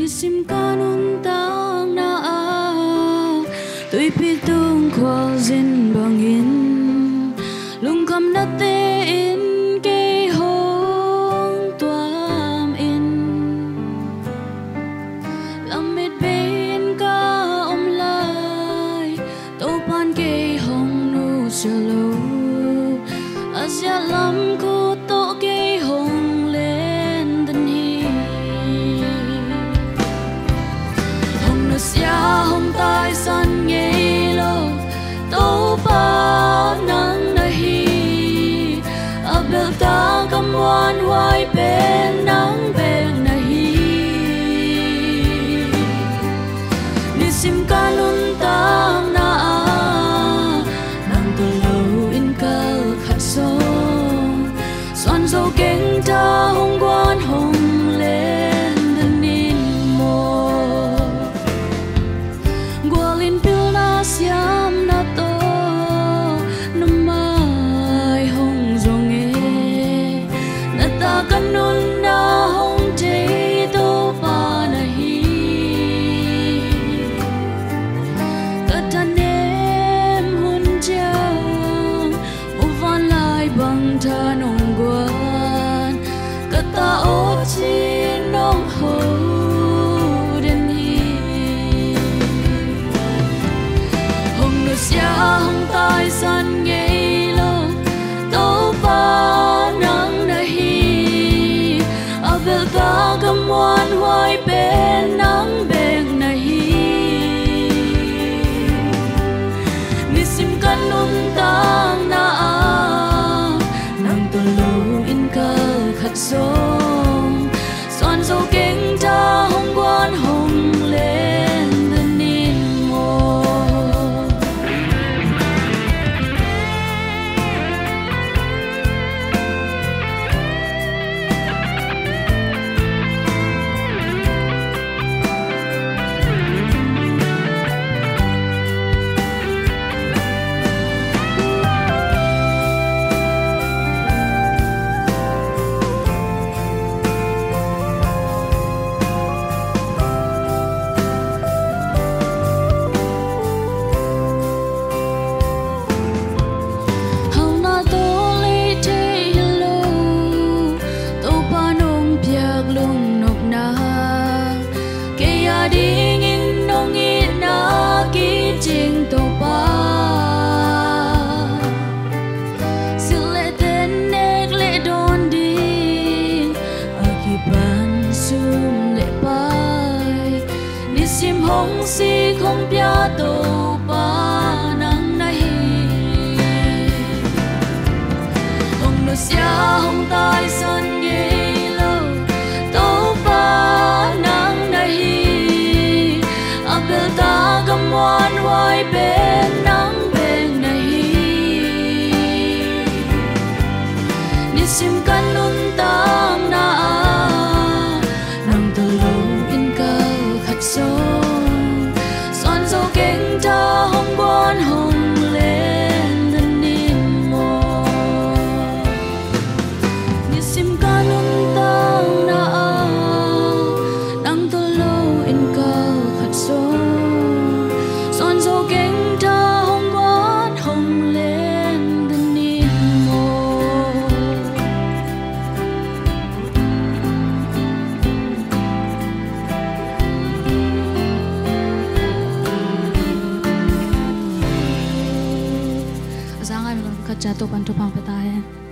nisim kanun tang na tui pitung kwal zin bangin lungkam na te in ke hong tuam in lamit bin ka lai to pan ke hong nu salo asya lam ko to ke hong lên den hi hong nu sia hong tai san nghe lo to pa nang na hi abel ta kam wan wai pen nang beng na hi nisim kanun tang na nang to lo in kal khat so son so keng ta hong quan hong lên den nin mo gwalin pil na siam na to na mai hong zong e na ta kanun na hong te to pa na hi ka ta nem hun chang u van lai bang ta nong guan ka ta o chi nong ho den hi hong nu sia hong tai san nghe lo to pa nang na hi abel ta kam wan wai pen nang beng na hi nisim kanun tang na nang to lo in kal khat song son so keng ta hong quan hong lên den nin mo hau na to le te hello to pa nong piak lung nok na ke ya ding in nong i na ki jing to pa sile ten nek le don ding akiban sum le pai nisim hong si không pya to pa nang na hi hong nu sia hong tai san nghe lo to pa nang na hi abel ta kam wan wai pen nang beng na hi nisim kanun tang na nang to lo in kal khat song son so keng ta hong quan hong lên den nin mo nisim kanun tang na nang to lo in kal khat song son so keng ta hong quan hong lên den nin mo zangai khat cha to pan to pang pata hai